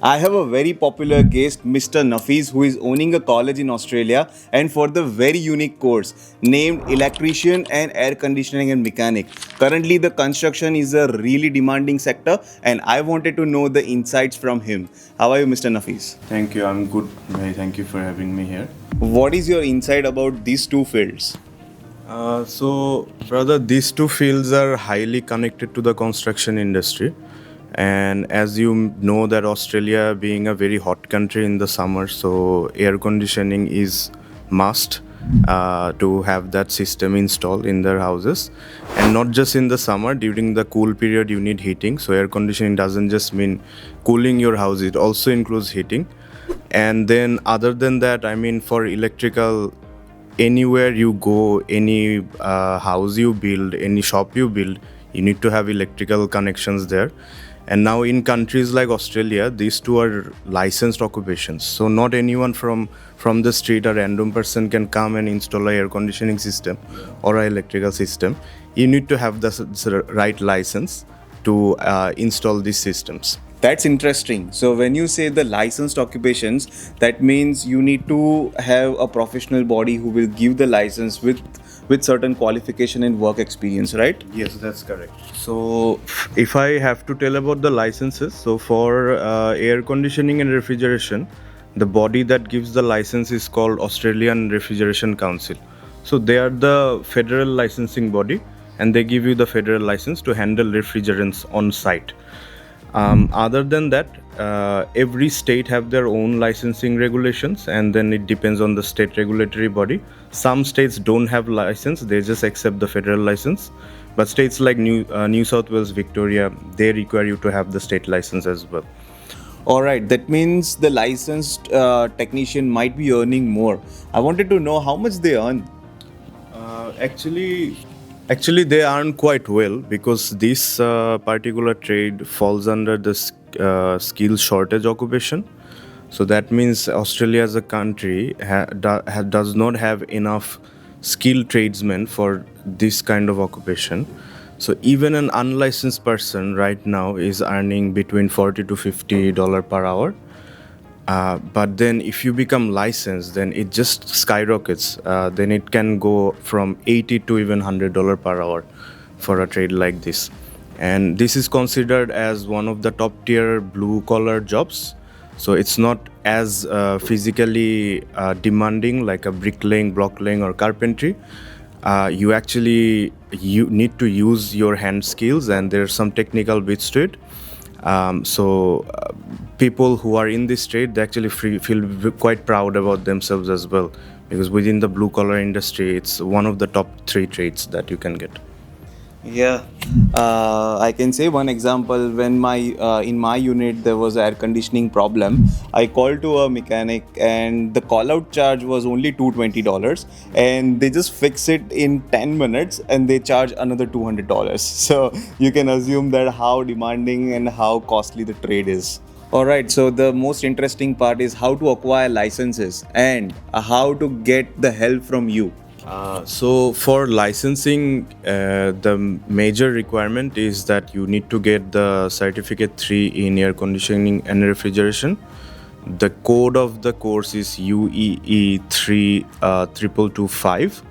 I have a very popular guest, Mr. Nafis, who is owning a college in Australia and for the very unique course named Electrician and Air Conditioning and Mechanic. Currently, the construction is a really demanding sector, and I wanted to know the insights from him. How are you, Mr. Nafis? Thank you. I'm good. Thank you for having me here. What is your insight about these two fields? Brother, these two fields are highly connected to the construction industry. And as you know, that Australia being a very hot country in the summer, so air conditioning is must to have that system installed in their houses. And not just in the summer, during the cool period, you need heating. So air conditioning doesn't just mean cooling your house; it also includes heating. And then, other than that, I mean, for electrical, anywhere you go, any house you build, any shop you build, you need to have electrical connections there. And now in countries like Australia, these two are licensed occupations. So not anyone from the street, a random person can come and install a air conditioning system or an electrical system. You need to have the right license to install these systems. That's interesting. So when you say the licensed occupations, that means you need to have a professional body who will give the license with certain qualification and work experience, right? Yes, that's correct. So, if I have to tell about the licenses, so for air conditioning and refrigeration, the body that gives the license is called Australian Refrigeration Council. So, they are the federal licensing body, and they give you the federal license to handle refrigerants on site. Other than that, every state have their own licensing regulations, and then it depends on the state regulatory body. Some states don't have license; they just accept the federal license. But states like New South Wales, Victoria, they require you to have the state license as well. All right, that means the licensed technician might be earning more. I wanted to know how much they earn. Actually, they earn quite well because this particular trade falls under the skill shortage occupation. So that means Australia as a country does not have enough skilled tradesmen for this kind of occupation. So even an unlicensed person right now is earning between $40 to $50 per hour. But then if you become licensed, then it just skyrockets. Then it can go from $80 to even $100 per hour for a trade like this. And this is considered as one of the top tier blue collar jobs. So it's not as physically demanding like a bricklaying, blocklaying, or carpentry. You need to use your hand skills, and there's some technical bits to it. People who are in this trade, they actually feel quite proud about themselves as well, because within the blue collar industry, it's one of the top 3 trades that you can get. Yeah, I can say one example. When my in my unit there was air conditioning problem, I called to a mechanic, and the call out charge was only $220, and they just fix it in 10 minutes, and they charge another $200. So you can assume that how demanding and how costly the trade is. All right, so the most interesting part is how to acquire licenses and how to get the help from you. So for licensing, the major requirement is that you need to get the certificate 3 in air conditioning and refrigeration. The code of the course is UEE 3225.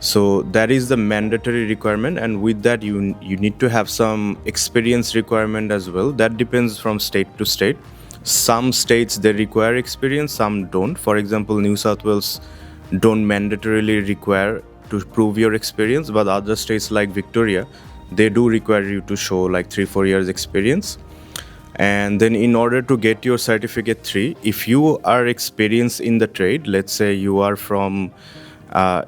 So that is the mandatory requirement, and with that you need to have some experience requirement as well. That depends from state to state. Some states they require experience, some don't. For example, New South Wales don't mandatorily require to prove your experience, but other states like Victoria, they do require you to show like 3-4 years experience. And then in order to get your certificate 3, if you are experienced in the trade, let's say you are from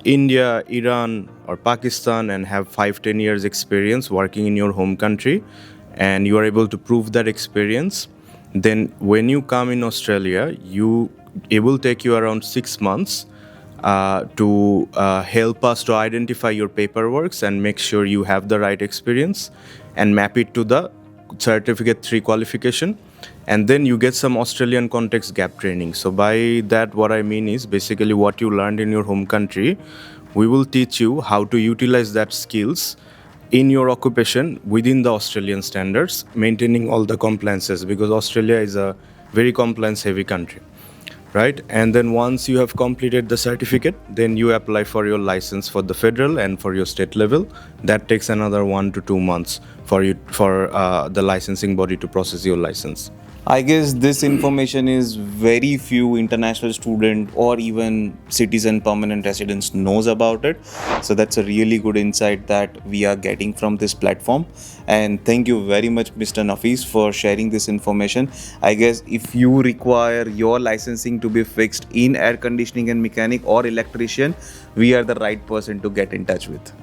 India, Iran, or Pakistan and have 5-10 years experience working in your home country, and you are able to prove that experience, then when you come in Australia, it will take you around 6 months to help us to identify your paperworks and make sure you have the right experience and map it to the certificate 3 qualification. And then you get some Australian context gap training. So by that, what I mean is basically what you learned in your home country, we will teach you how to utilize that skills in your occupation within the Australian standards, maintaining all the compliances, because Australia is a very compliance heavy country, right? And then once you have completed the certificate, then you apply for your license for the federal and for your state level. That takes another 1 to 2 months for you for the licensing body to process your license. I guess this information is very few international student or even citizen permanent residents knows about it. So that's a really good insight that we are getting from this platform. And thank you very much, Mr. Nafis, for sharing this information. I guess if you require your licensing to be fixed in air conditioning and mechanic or electrician, we are the right person to get in touch with.